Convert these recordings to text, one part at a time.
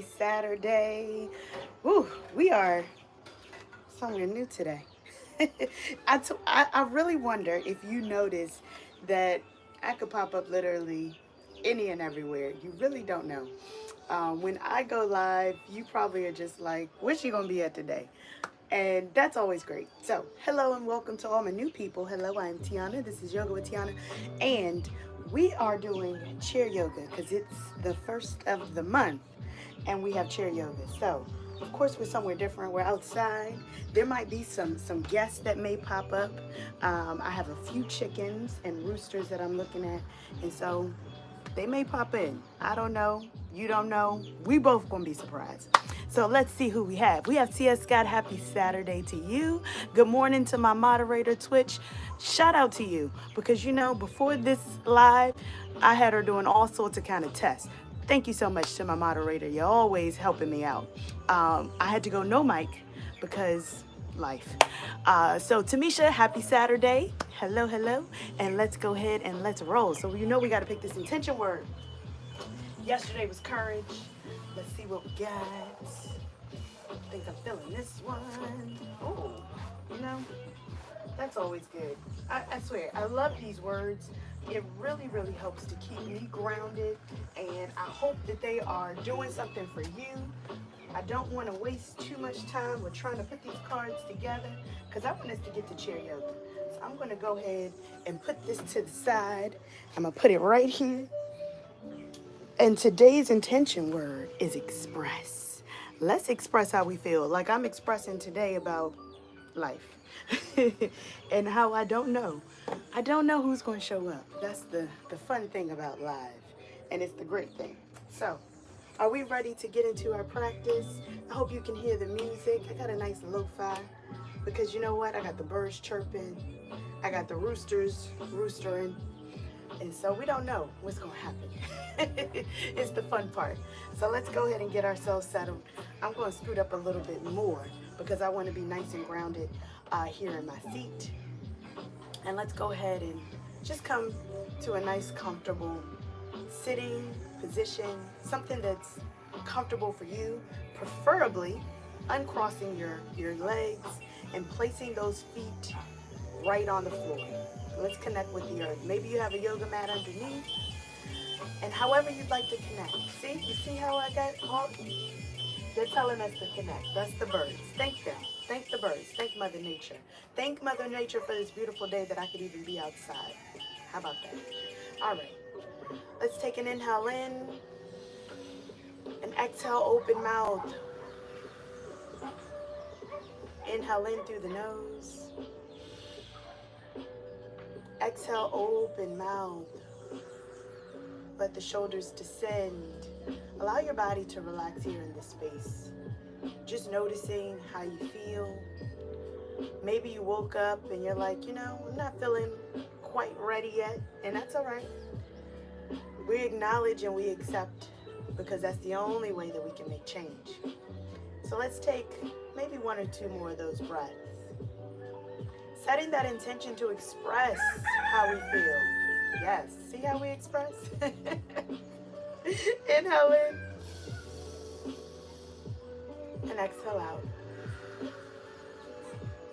Saturday. Woo, we are somewhere new today. I really wonder if you notice that I could pop up literally any and everywhere. You really don't know. When I go live, you probably are just like, where's she gonna be at today? And that's always great. So, hello and welcome to all my new people. Hello, I am Tianna. This is Yoga with Tianna. And we are doing chair yoga because it's the first of the month and we have chair yoga. So, of course, we're somewhere different. We're outside. There might be some guests that may pop up. I have a few chickens and roosters that I'm looking at. And so they may pop in. I don't know. You don't know. We both gonna be surprised. So let's see who we have. We have T.S. Scott. Happy Saturday to you. Good morning to my moderator, Twitch. Shout out to you because before this live, I had her doing all sorts of kind of tests. Thank you so much to my moderator. You're always helping me out. I had to go no mic because life. So Tamisha, happy Saturday. Hello, hello. And let's go ahead and let's roll. So we got to pick this intention word. Yesterday was courage. Let's see what we got. I think I'm feeling this one. Oh, that's always good. I swear, I love these words. It really, really helps to keep me grounded. And I hope that they are doing something for you. I don't want to waste too much time with trying to put these cards together because I want us to get to chair yoga. So I'm going to go ahead and put this to the side. I'm going to put it right here. And today's intention word is express. Let's express how we feel. Like I'm expressing today about life and how I don't know. I don't know who's going to show up. That's the fun thing about live. And it's the great thing. So, are we ready to get into our practice? I hope you can hear the music. I got a nice lo-fi because you know what? I got the birds chirping. I got the roosters roostering. And so we don't know what's going to happen. It's the fun part. So let's go ahead and get ourselves settled. I'm going to scoot up a little bit more because I want to be nice and grounded here in my seat. And let's go ahead and just come to a nice, comfortable sitting position, something that's comfortable for you, preferably uncrossing your legs and placing those feet right on the floor. Let's connect with the earth. Maybe you have a yoga mat underneath, and however you'd like to connect. See, you see how I got all? They're telling us to connect. That's the birds. Thank them. Thank the birds. Thank Mother Nature. Thank Mother Nature for this beautiful day that I could even be outside. How about that? All right. Let's take an inhale in, and exhale, open mouth. Inhale in through the nose. Exhale, open mouth. Let the shoulders descend. Allow your body to relax here in this space. Just noticing how you feel. Maybe you woke up and you're like, I'm not feeling quite ready yet, and that's all right. We acknowledge and we accept because that's the only way that we can make change. So let's take maybe one or two more of those breaths. Setting that intention to express how we feel. Yes, see how we express? Inhale in and exhale out.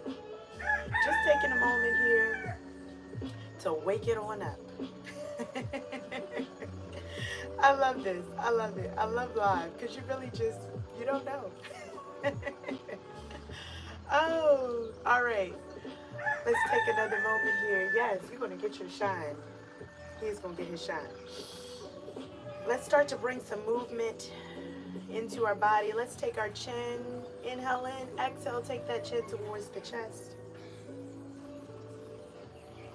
Just taking a moment here to wake it on up. I love this. I love it. I love live because you don't know. Oh, all right. Let's take another moment here. Yes, you're going to get your shine. He's going to get his shine. Let's start to bring some movement into our body. Let's take our chin. Inhale in. Exhale, take that chin towards the chest.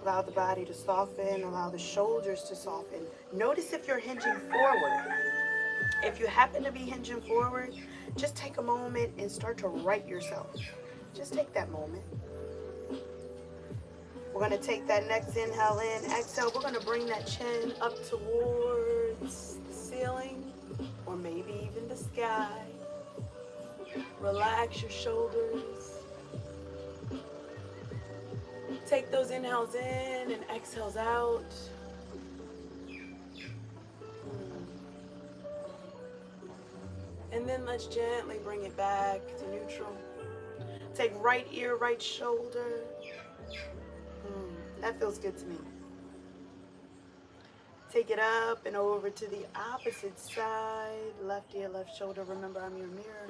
Allow the body to soften. Allow the shoulders to soften. Notice if you're hinging forward. If you happen to be hinging forward, just take a moment and start to right yourself. Just take that moment. We're going to take that next inhale in. Exhale, we're going to bring that chin up towards the ceiling or maybe even the sky. Relax your shoulders. Take those inhales in and exhales out. And then let's gently bring it back to neutral. Take right ear, right shoulder. That feels good to me. Take it up and over to the opposite side. Left ear, left shoulder. Remember, I'm your mirror.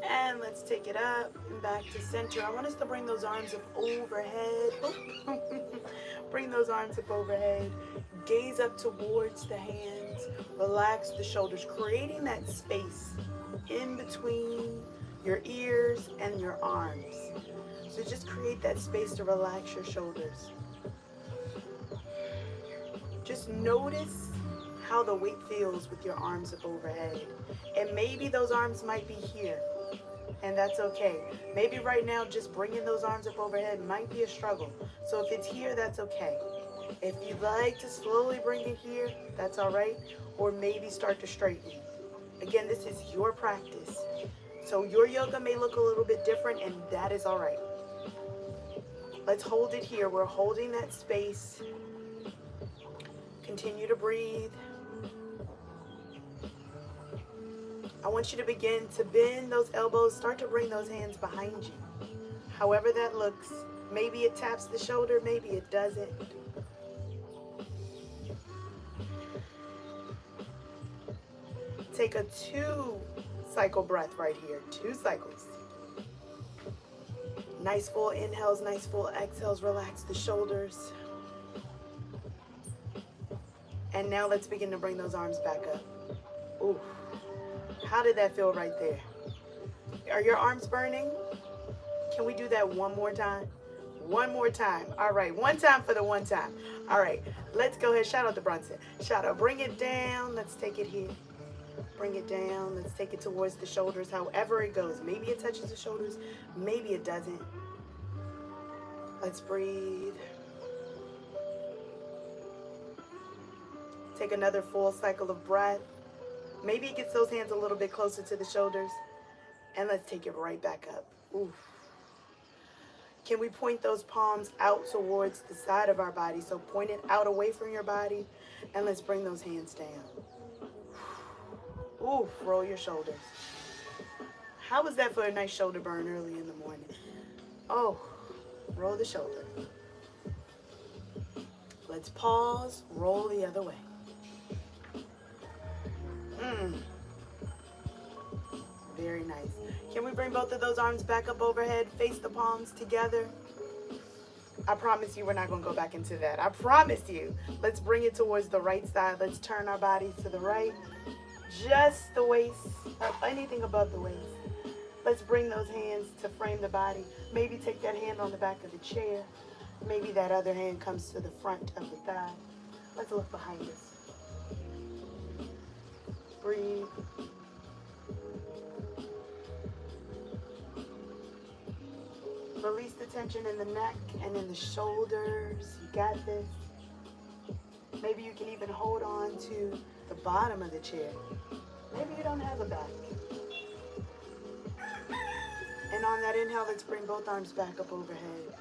And let's take it up and back to center. I want us to bring those arms up overhead. Bring those arms up overhead. Gaze up towards the hands. Relax the shoulders, creating that space in between your ears and your arms. So just create that space to relax your shoulders. Just notice how the weight feels with your arms up overhead. And maybe those arms might be here, and that's okay. Maybe right now just bringing those arms up overhead might be a struggle. So if it's here, that's okay. If you'd like to slowly bring it here, that's all right. Or maybe start to straighten. Again, this is your practice. So your yoga may look a little bit different, and that is all right. Let's hold it here. We're holding that space. Continue to breathe. I want you to begin to bend those elbows. Start to bring those hands behind you. However that looks. Maybe it taps the shoulder, maybe it doesn't. Take a 2-cycle breath right here. 2 cycles. Nice full inhales, nice full exhales. Relax the shoulders. And now let's begin to bring those arms back up. Ooh. How did that feel right there? Are your arms burning? Can we do that one more time? One more time. All right. One time for the one time. All right. Let's go ahead. Shout out to Brunson. Shout out. Bring it down. Let's take it here. Bring it down. Let's take it towards the shoulders, however it goes. Maybe it touches the shoulders. Maybe it doesn't. Let's breathe. Take another full cycle of breath. Maybe it gets those hands a little bit closer to the shoulders. And let's take it right back up. Oof. Can we point those palms out towards the side of our body? So point it out away from your body. And let's bring those hands down. Oof, roll your shoulders. How was that for a nice shoulder burn early in the morning? Oh, roll the shoulder. Let's pause, roll the other way. Very nice. Can we bring both of those arms back up overhead, face the palms together? I promise you we're not going to go back into that. I promise you. Let's bring it towards the right side. Let's turn our bodies to the right. Just the waist, anything above the waist. Let's bring those hands to frame the body. Maybe take that hand on the back of the chair. Maybe that other hand comes to the front of the thigh. Let's look behind us. Breathe. Release the tension in the neck and in the shoulders. You got this. Maybe you can even hold on to the bottom of the chair. Maybe you don't have a back. And on that inhale, let's bring both arms back up overhead.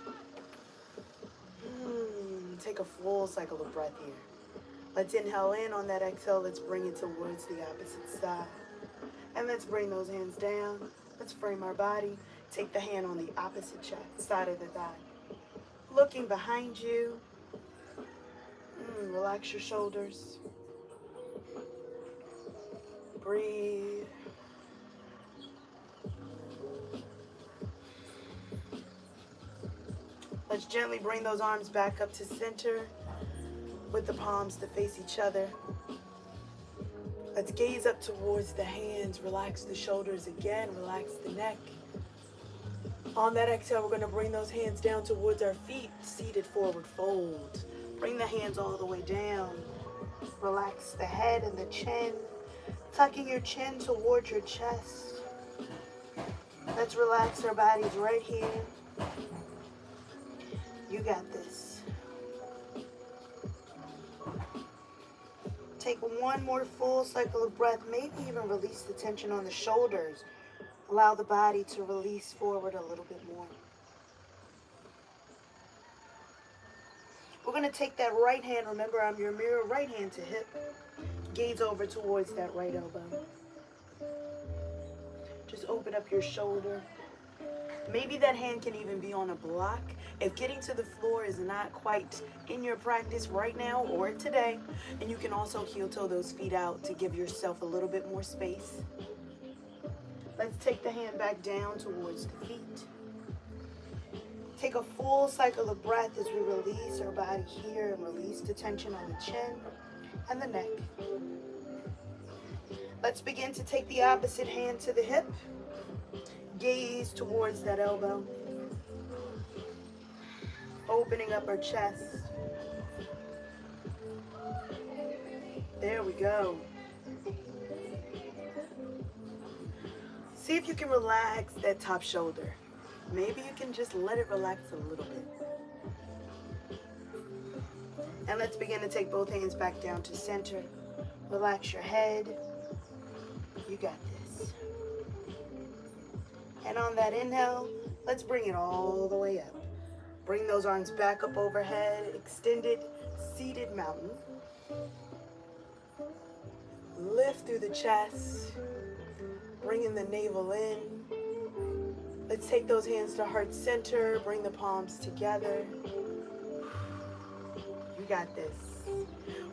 Take a full cycle of breath here. Let's inhale in. On that exhale, let's bring it towards the opposite side. And let's bring those hands down. Let's frame our body. Take the hand on the opposite side of the thigh. Looking behind you. Relax your shoulders. Breathe. Let's gently bring those arms back up to center with the palms to face each other. Let's gaze up towards the hands. Relax the shoulders again. Relax the neck. On that exhale, we're going to bring those hands down towards our feet. Seated forward fold. Bring the hands all the way down. Relax the head and the chin. Tucking your chin towards your chest. Let's relax our bodies right here. You got this. Take one more full cycle of breath. Maybe even release the tension on the shoulders. Allow the body to release forward a little bit more. We're going to take that right hand. Remember, I'm your mirror. Right hand to hip. Gaze over towards that right elbow. Just open up your shoulder. Maybe that hand can even be on a block. If getting to the floor is not quite in your practice right now or today, and you can also heel toe those feet out to give yourself a little bit more space. Let's take the hand back down towards the feet. Take a full cycle of breath as we release our body here and release the tension on the chin and the neck. Let's begin to take the opposite hand to the hip. Gaze towards that elbow. Opening up our chest. There we go. See if you can relax that top shoulder. Maybe you can just let it relax a little bit. And let's begin to take both hands back down to center. Relax your head. You got this. And on that inhale, let's bring it all the way up. Bring those arms back up overhead, extended, seated mountain. Lift through the chest, bringing the navel in. Let's take those hands to heart center, bring the palms together. You got this.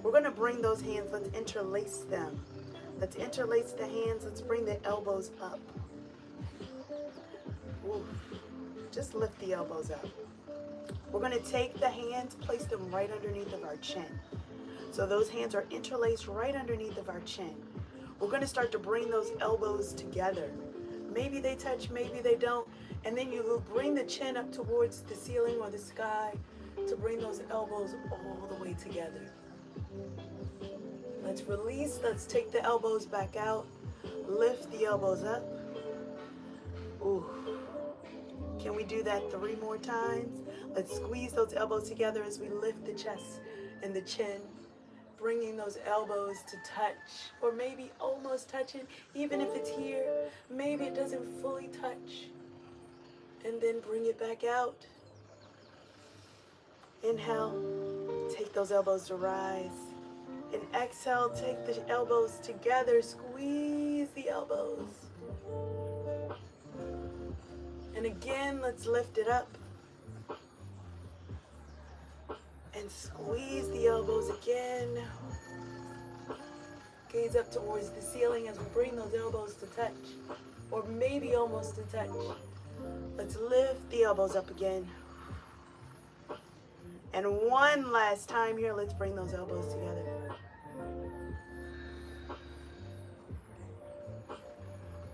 We're gonna bring those hands, let's interlace them. Let's interlace the hands, let's bring the elbows up. Ooh. Just lift the elbows up. We're gonna take the hands, place them right underneath of our chin. So those hands are interlaced right underneath of our chin. We're gonna start to bring those elbows together. Maybe they touch, maybe they don't. And then you will bring the chin up towards the ceiling or the sky to bring those elbows all the way together. Let's release, let's take the elbows back out. Lift the elbows up. Ooh. Can we do that 3 more times? Let's squeeze those elbows together as we lift the chest and the chin, bringing those elbows to touch, or maybe almost touching, even if it's here. Maybe it doesn't fully touch. And then bring it back out. Inhale, take those elbows to rise. And exhale, take the elbows together, squeeze the elbows. And again, let's lift it up. And squeeze the elbows again. Gaze up towards the ceiling as we bring those elbows to touch, or maybe almost to touch. Let's lift the elbows up again. And one last time here, let's bring those elbows together.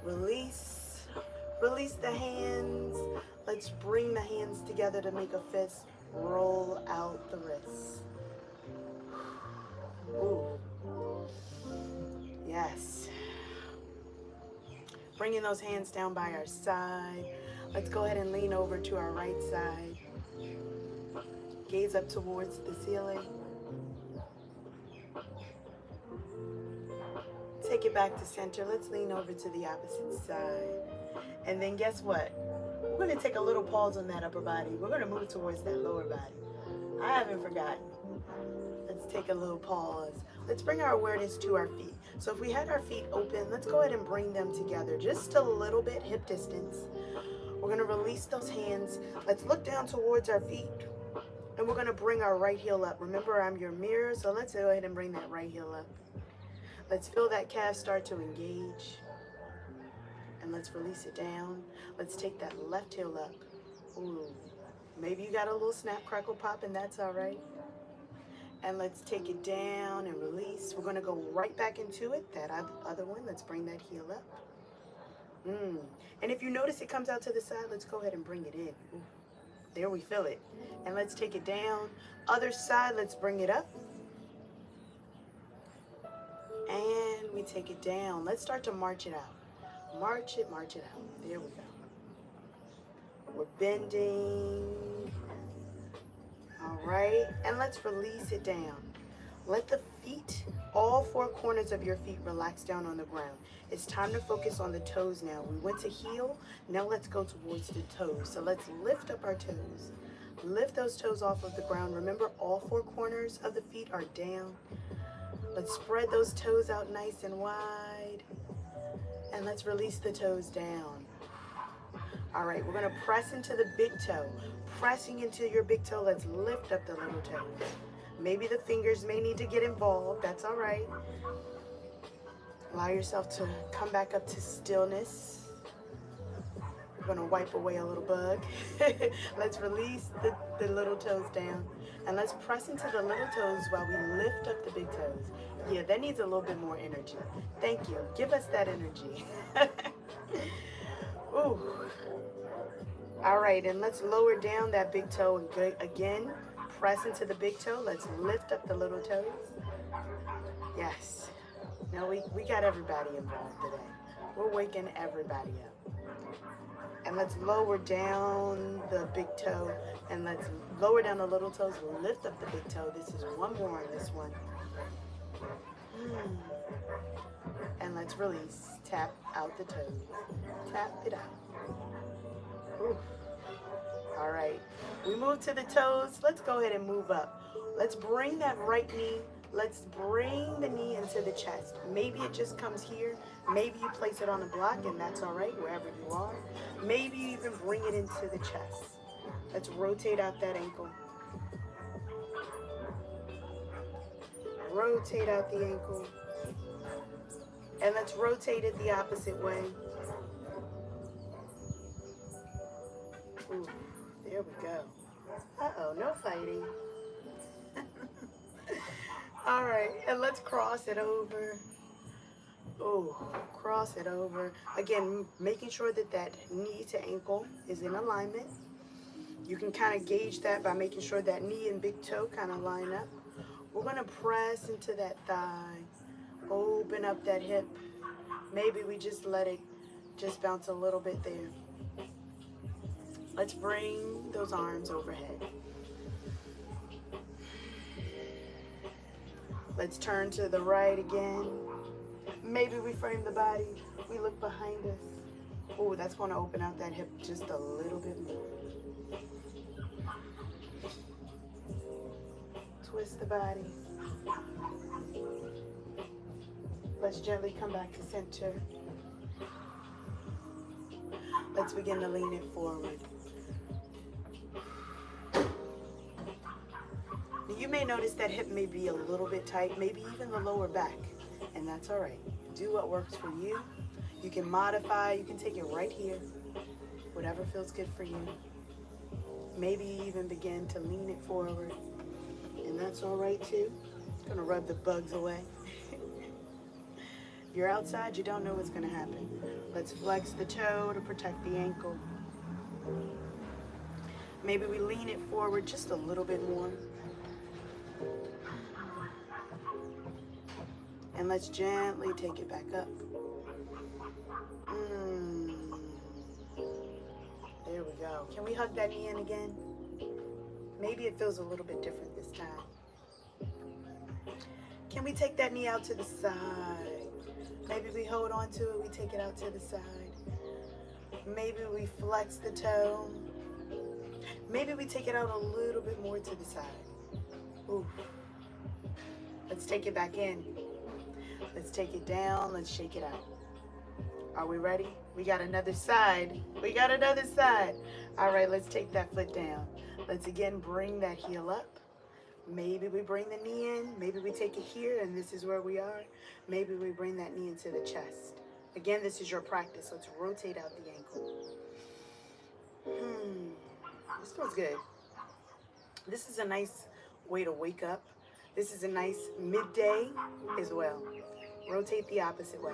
Release. Release the hands. Let's bring the hands together to make a fist. Roll out the wrists. Ooh. Yes. Bringing those hands down by our side. Let's go ahead and lean over to our right side. Gaze up towards the ceiling. Take it back to center. Let's lean over to the opposite side. And then guess what? We're going to take a little pause on that upper body. We're going to move towards that lower body. I haven't forgotten. Let's take a little pause. Let's bring our awareness to our feet. So if we had our feet open, let's go ahead and bring them together just a little bit, hip distance. We're going to release those hands. Let's look down towards our feet. And we're going to bring our right heel up. Remember, I'm your mirror, so let's go ahead and bring that right heel up. Let's feel that calf start to engage. And let's release it down. Let's take that left heel up. Ooh, maybe you got a little snap, crackle, pop, and that's all right. And let's take it down and release. We're gonna go right back into it, that other one. Let's bring that heel up. And if you notice it comes out to the side, let's go ahead and bring it in. Ooh, there we feel it. And let's take it down. Other side, let's bring it up. And we take it down. Let's start to march it out. March it out. There we go. We're bending. All right, and let's release it down. Let the feet, all 4 corners of your feet, relax down on the ground. It's time to focus on the toes now. We went to heel, now let's go towards the toes. So let's lift up our toes. Lift those toes off of the ground. Remember, all 4 corners of the feet are down. Let's spread those toes out nice and wide. And let's release the toes down. All right, we're gonna press into the big toe. Pressing into your big toe, let's lift up the little toes. Maybe the fingers may need to get involved, that's all right. Allow yourself to come back up to stillness. We're gonna wipe away a little bug. Let's release the little toes down. And let's press into the little toes while we lift up the big toes. Yeah, that needs a little bit more energy. Thank you. Give us that energy. Ooh. All right, and let's lower down that big toe again. Press into the big toe. Let's lift up the little toes. Yes. Now we got everybody involved today. We're waking everybody up. And let's lower down the big toe, and let's lower down the little toes. We'll lift up the big toe. This is one more on this one. And let's release. Tap out the toes. Tap it out. Oof. All right. We move to the toes. Let's go ahead and move up. Let's bring that right knee. Let's bring the knee into the chest. Maybe it just comes here. Maybe you place it on a block, and that's all right, wherever you are. Maybe you even bring it into the chest. Let's rotate out that ankle. Rotate out the ankle. And let's rotate it the opposite way. Ooh, there we go. Uh-oh, no fighting. All right, and let's cross it over. Oh, cross it over. Again, making sure that that knee to ankle is in alignment. You can kind of gauge that by making sure that knee and big toe kind of line up. We're gonna press into that thigh. Open up that hip. Maybe we just let it just bounce a little bit there. Let's bring those arms overhead. Let's turn to the right again. Maybe we frame the body. We look behind us. Oh, that's going to open out that hip just a little bit more. Twist the body. Let's gently come back to center. Let's begin to lean it forward. You may notice that hip may be a little bit tight, maybe even the lower back, and that's all right. Do what works for you. You can modify, you can take it right here, whatever feels good for you. Maybe even begin to lean it forward, and that's all right too. It's gonna rub the bugs away. You're outside, you don't know what's gonna happen. Let's flex the toe to protect the ankle. Maybe we lean it forward just a little bit more. And let's gently take it back up. There we go. Can we hug that knee in again? Maybe it feels a little bit different this time. Can we take that knee out to the side? Maybe we hold on to it, we take it out to the side. Maybe we flex the toe. Maybe we take it out a little bit more to the side. Ooh. Let's take it back in. Let's take it down. Let's shake it out. Are we ready? We got another side. We got another side. All right, let's take that foot down. Let's again bring that heel up. Maybe we bring the knee in. Maybe we take it here, and this is where we are. Maybe we bring that knee into the chest. Again, this is your practice. Let's rotate out the ankle. This feels good. This is a nice way to wake up. This is a nice midday as well. Rotate the opposite way.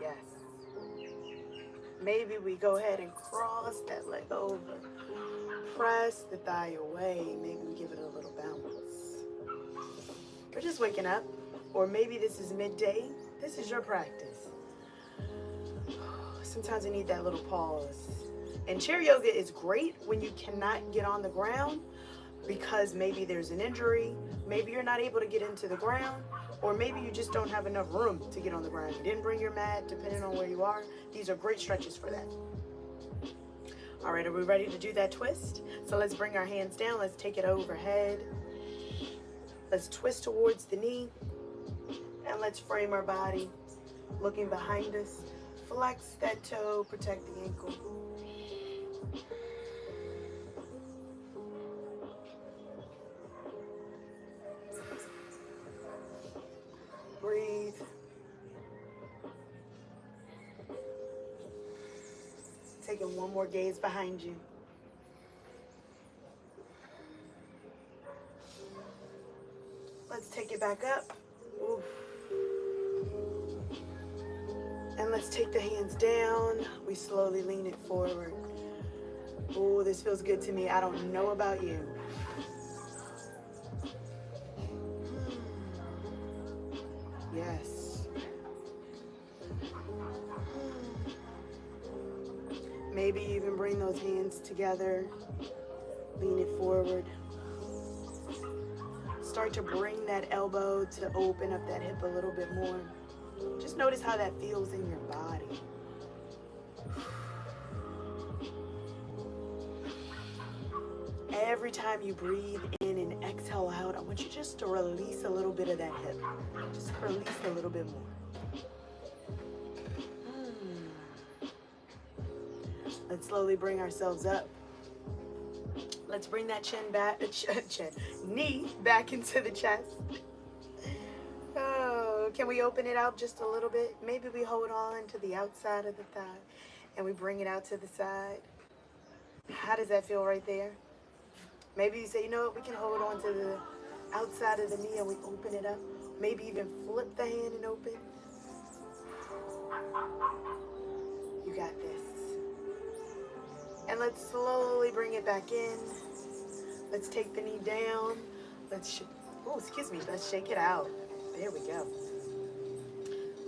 Yes. Maybe we go ahead and cross that leg over. Press the thigh away. Maybe we give it a little bounce. We're just waking up. Or maybe this is midday. This is your practice. Sometimes you need that little pause. And chair yoga is great when you cannot get on the ground because maybe there's an injury, maybe you're not able to get into the ground, or maybe you just don't have enough room to get on the ground. You didn't bring your mat, depending on where you are. These are great stretches for that. All right, are we ready to do that twist? So let's bring our hands down. Let's take it overhead. Let's twist towards the knee, and let's frame our body, looking behind us. Flex that toe, protect the ankle. Breathe. Taking one more gaze behind you. Let's take it back up. Oof. And let's take the hands down. We slowly lean it forward. Oh, this feels good to me. I don't know about you. Yes. Maybe even bring those hands together. Lean it forward. Start to bring that elbow to open up that hip a little bit more. Just notice how that feels in your body. Every time you breathe in and exhale out, I want you just to release a little bit of that hip. Just release a little bit more. Let's slowly bring ourselves up. Let's bring that knee back into the chest. Oh, can we open it out just a little bit? Maybe we hold on to the outside of the thigh and we bring it out to the side. How does that feel right there? Maybe you say, you know what, we can hold on to the outside of the knee and we open it up. Maybe even flip the hand and open. You got this. And let's slowly bring it back in. Let's take the knee down. Let's shake it out. There we go.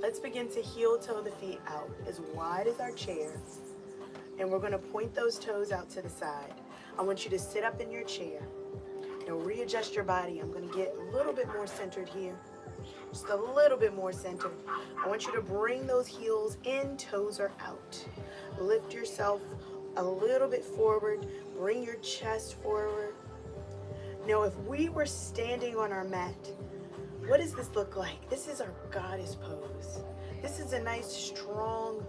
Let's begin to heel toe the feet out as wide as our chair. And we're gonna point those toes out to the side. I want you to sit up in your chair and readjust your body. I'm gonna get a little bit more centered here. Just a little bit more centered. I want you to bring those heels in, toes are out. Lift yourself a little bit forward. Bring your chest forward. Now, if we were standing on our mat, what does this look like? This is our goddess pose. This is a nice, strong,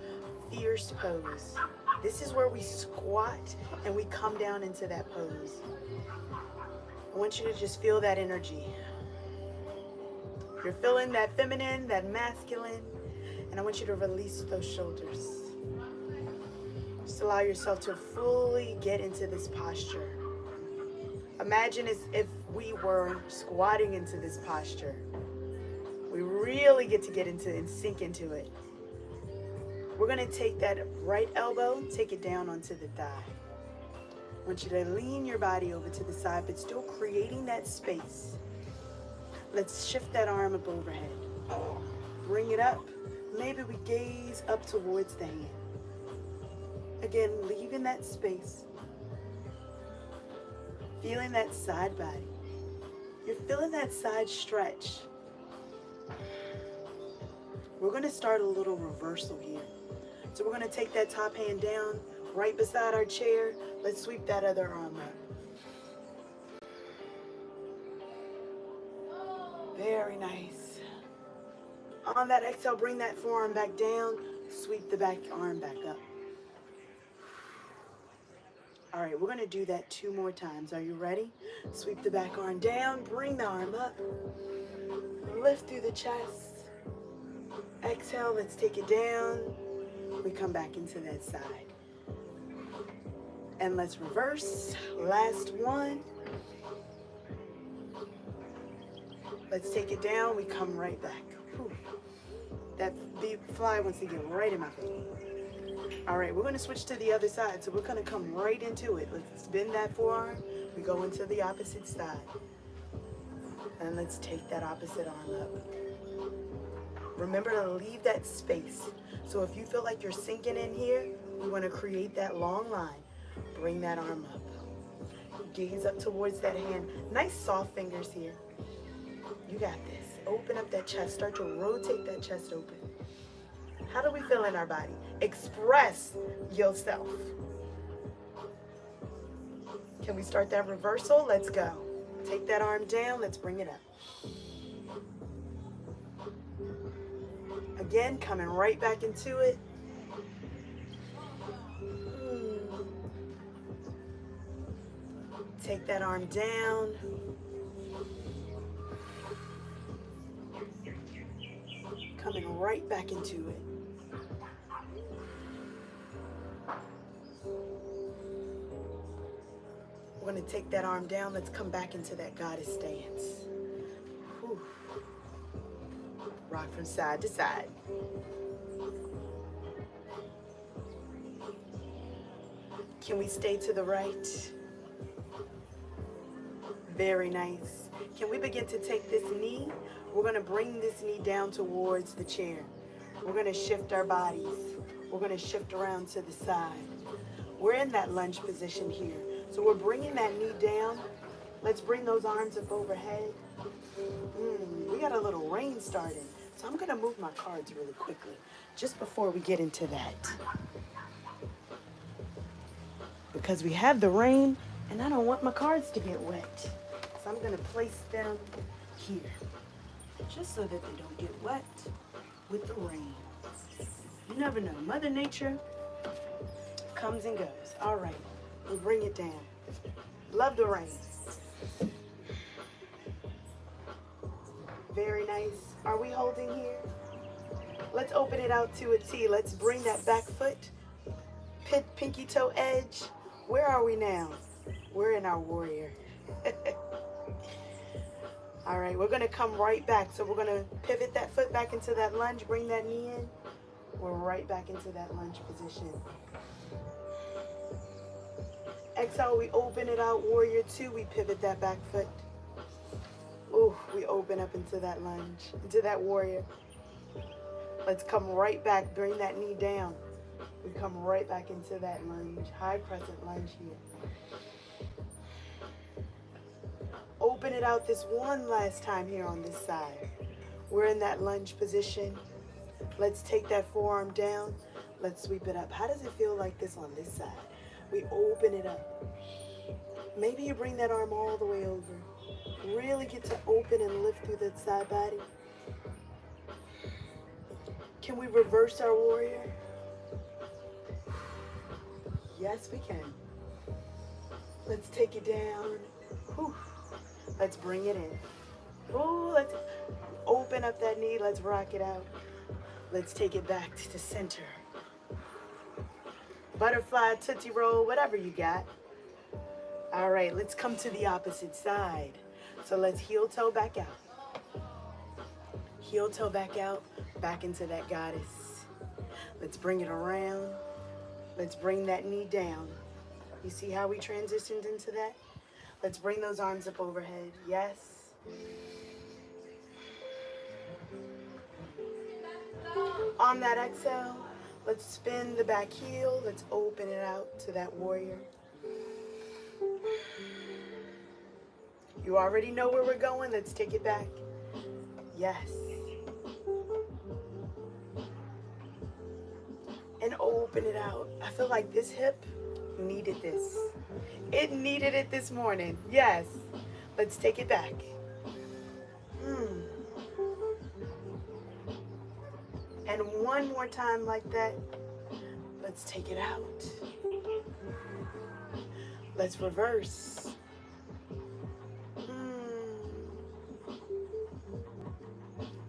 fierce pose. This is where we squat and we come down into that pose. I want you to just feel that energy. You're feeling that feminine, that masculine, and I want you to release those shoulders. Just allow yourself to fully get into this posture. Imagine as if we were squatting into this posture. We really get into and sink into it. We're gonna take that right elbow, take it down onto the thigh. I want you to lean your body over to the side, but still creating that space. Let's shift that arm up overhead. Bring it up. Maybe we gaze up towards the hand. Again, leaving that space. Feeling that side body. You're feeling that side stretch. We're going to start a little reversal here. So we're going to take that top hand down right beside our chair. Let's sweep that other arm up. Very nice. On that exhale, bring that forearm back down. Sweep the back arm back up. All right, we're gonna do that 2 more times. Are you ready? Sweep the back arm down, bring the arm up. Lift through the chest. Exhale, let's take it down. We come back into that side. And let's reverse. Last one. Let's take it down, we come right back. Whew. That bee fly wants to get right in my face. All right, we're gonna switch to the other side. So we're gonna come right into it. Let's bend that forearm. We go into the opposite side. And let's take that opposite arm up. Remember to leave that space. So if you feel like you're sinking in here, we wanna create that long line. Bring that arm up. Gaze up towards that hand. Nice soft fingers here. You got this. Open up that chest. Start to rotate that chest open. How do we feel in our body? Express yourself. Can we start that reversal? Let's go. Take that arm down. Let's bring it up. Again, coming right back into it. Take that arm down. Coming right back into it. We're going to take that arm down. Let's come back into that goddess stance. Whew. Rock from side to side. Can we stay to the right? Very nice. Can we begin to take this knee? We're going to bring this knee down towards the chair. We're going to shift our bodies. We're going to shift around to the side. We're in that lunge position here. So we're bringing that knee down. Let's bring those arms up overhead. We got a little rain starting. So I'm going to move my cards really quickly just before we get into that. Because we have the rain and I don't want my cards to get wet. So I'm going to place them here just so that they don't get wet with the rain. You never know. Mother Nature comes and goes. All right, we'll bring it down. Love the rain. Very nice. Are we holding here? Let's open it out to a T. Let's bring that back foot. Pinky toe edge. Where are we now? We're in our warrior. All right, we're going to come right back. So we're going to pivot that foot back into that lunge. Bring that knee in. We're right back into that lunge position. Exhale, we open it out. Warrior two, we pivot that back foot. Ooh, we open up into that lunge, into that warrior. Let's come right back. Bring that knee down. We come right back into that lunge. High crescent lunge here. Open it out this one last time here on this side. We're in that lunge position. Let's take that forearm down. Let's sweep it up. How does it feel like this on this side? We open it up. Maybe you bring that arm all the way over. Really get to open and lift through that side body. Can we reverse our warrior? Yes, we can. Let's take it down. Whew. Let's bring it in. Ooh, let's open up that knee. Let's rock it out. Let's take it back to the center. Butterfly, tootsie roll, whatever you got. All right, let's come to the opposite side. So let's heel toe back out. Heel toe back out, back into that goddess. Let's bring it around. Let's bring that knee down. You see how we transitioned into that? Let's bring those arms up overhead. Yes. On that exhale, let's spin the back heel. Let's open it out to that warrior. You already know where we're going. Let's take it back. Yes. And open it out. I feel like this hip needed this. It needed it this morning. Yes. Let's take it back. And one more time like that. Let's take it out. Let's reverse.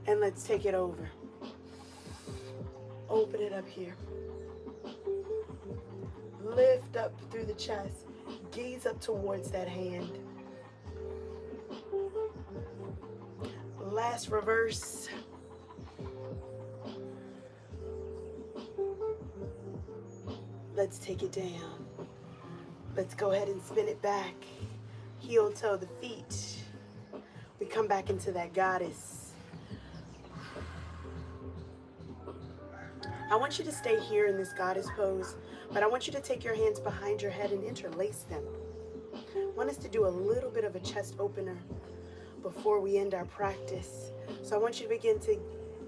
And let's take it over. Open it up here. Lift up through the chest. Gaze up towards that hand. Last reverse. Let's take it down. Let's go ahead and spin it back. Heel toe the feet. We come back into that goddess. I want you to stay here in this goddess pose, but I want you to take your hands behind your head and interlace them. I want us to do a little bit of a chest opener before we end our practice. So I want you to begin to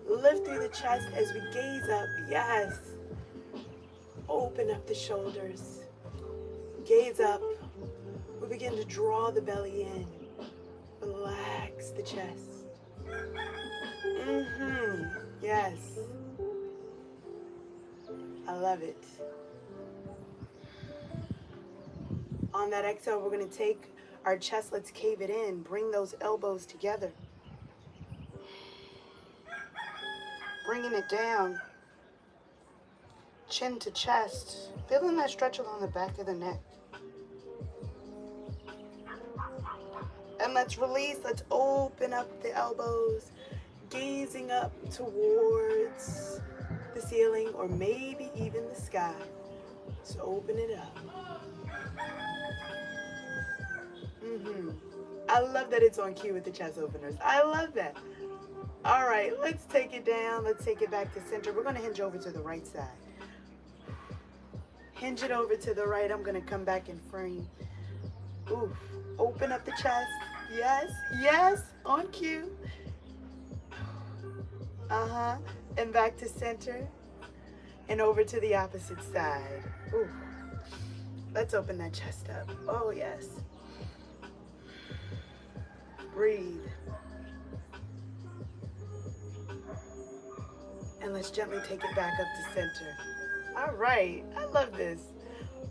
lift through the chest as we gaze up. Yes. Open up the shoulders. Gaze up. We begin to draw the belly in. relax the chest. Yes. I love it. On that exhale, we're going to take our chest, let's cave it in. Bring those elbows together. Bringing it down. Chin to chest. Feeling that stretch along the back of the neck. And let's release. Let's open up the elbows. Gazing up towards the ceiling or maybe even the sky. So open it up. I love that it's on cue with the chest openers. I love that. All right, let's take it down. Let's take it back to center. We're going to hinge over to the right side. Hinge it over to the right. I'm going to come back in frame. Oof. Open up the chest. Yes, yes, on cue. And back to center. And over to the opposite side. Ooh. Let's open that chest up. Oh, yes. Breathe. And let's gently take it back up to center. All right. I love this.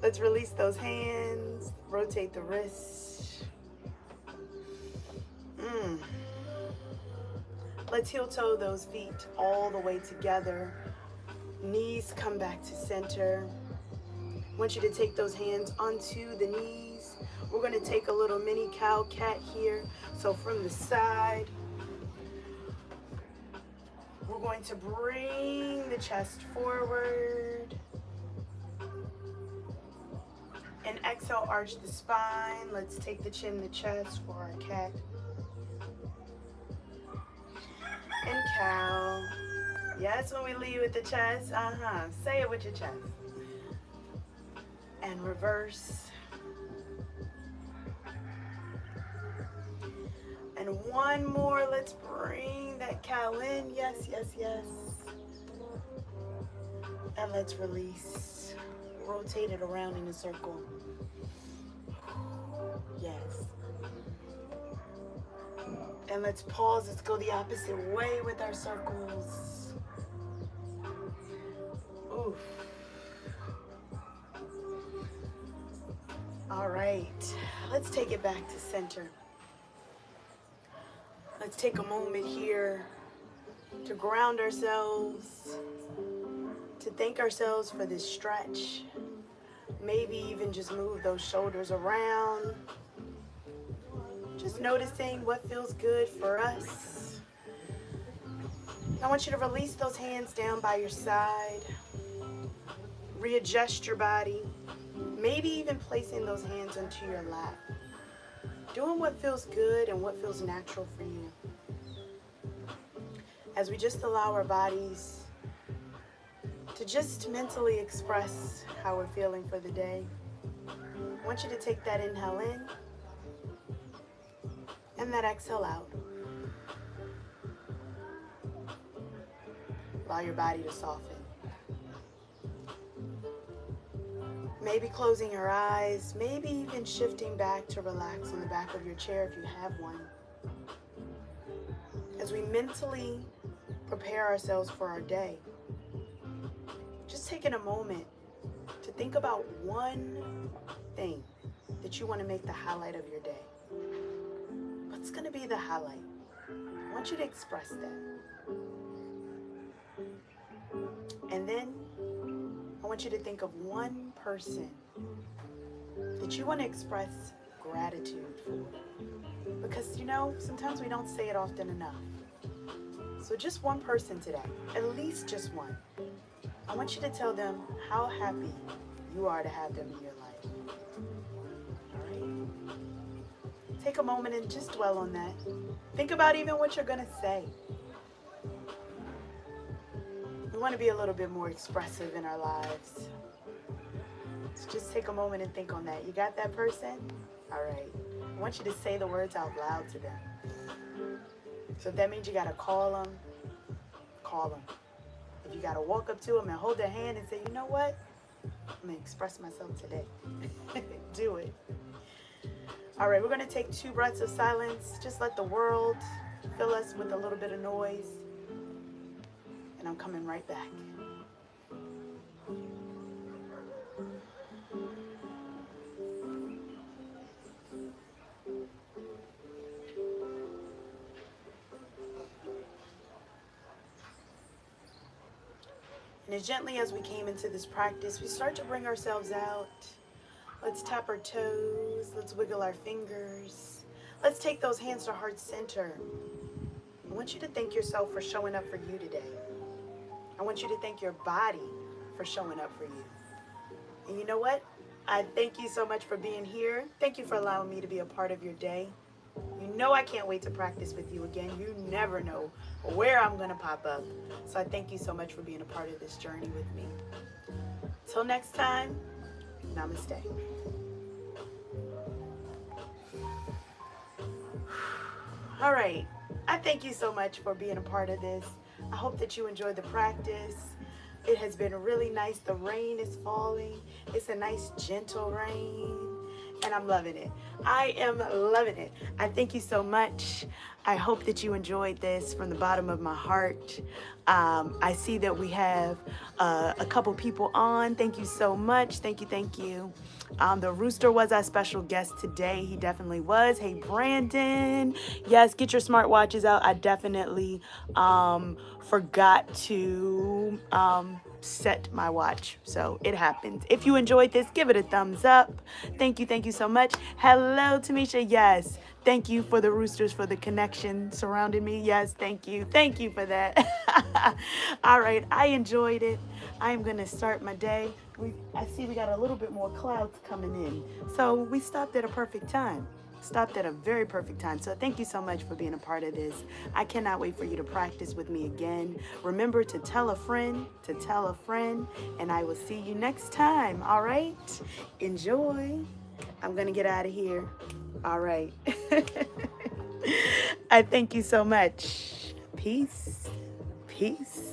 Let's release those hands. Rotate the wrists. Let's heel toe those feet all the way together. Knees come back to center. I want you to take those hands onto the knees. We're going to take a little mini cow cat here. So from the side, we're going to bring the chest forward. And exhale, arch the spine. Let's take the chin to chest for our cat. And cow. Yes, when we lead with the chest. Say it with your chest. And reverse. And one more. Let's bring that cow in. Yes, yes, yes. And let's release. Rotate it around in a circle. Yes. And let's pause. Let's go the opposite way with our circles. Oof. All right. Let's take it back to center. Let's take a moment here to ground ourselves, to thank ourselves for this stretch. Maybe even just move those shoulders around. Just noticing what feels good for us. I want you to release those hands down by your side. Readjust your body. Maybe even placing those hands onto your lap. Doing what feels good and what feels natural for you. As we just allow our bodies to just mentally express how we're feeling for the day. I want you to take that inhale in and that exhale out. Allow your body to soften. Maybe closing your eyes, maybe even shifting back to relax on the back of your chair if you have one. As we mentally prepare ourselves for our day, just taking a moment to think about one thing that you want to make the highlight of your day. What's going to be the highlight? I want you to express that. And then I want you to think of one person that you want to express gratitude for. Because, you know, sometimes we don't say it often enough. So just one person today, at least just one. I want you to tell them how happy you are to have them in your life. All right? Take a moment and just dwell on that. Think about even what you're going to say. We want to be a little bit more expressive in our lives. So just take a moment and think on that. You got that person? All right. I want you to say the words out loud to them. So if that means you got to call them, call them. If you got to walk up to them and hold their hand and say, you know what? I'm going to express myself today. Do it. All right, we're going to take 2 breaths of silence. Just let the world fill us with a little bit of noise. And I'm coming right back. And as gently as we came into this practice, we start to bring ourselves out. Let's tap our toes. Let's wiggle our fingers. Let's take those hands to heart center. I want you to thank yourself for showing up for you today. I want you to thank your body for showing up for you. And you know what? I thank you so much for being here. Thank you for allowing me to be a part of your day. You know I can't wait to practice with you again. You never know where I'm going to pop up. So I thank you so much for being a part of this journey with me. Till next time, namaste. All right. I thank you so much for being a part of this. I hope that you enjoyed the practice. It has been really nice. The rain is falling. It's a nice, gentle rain. And I'm loving it. I am loving it. I thank you so much. I hope that you enjoyed this from the bottom of my heart. I see that we have a couple people on. Thank you so much. Thank you, thank you. The Rooster was our special guest today. He definitely was. Hey, Brandon. Yes, get your smartwatches out. I definitely forgot to set my watch. So it happens. If you enjoyed this, give it a thumbs up. Thank you so much. Hello, Tamisha. Yes. Thank you for the roosters, for the connection surrounding me. Yes, thank you. Thank you for that. All right, I enjoyed it. I'm going to start my day. I see we got a little bit more clouds coming in. So we stopped at a perfect time. Stopped at a very perfect time. So thank you so much for being a part of this. I cannot wait for you to practice with me again. Remember to tell a friend, and I will see you next time. All right? Enjoy. I'm going to get out of here. All right. I thank you so much. Peace. Peace.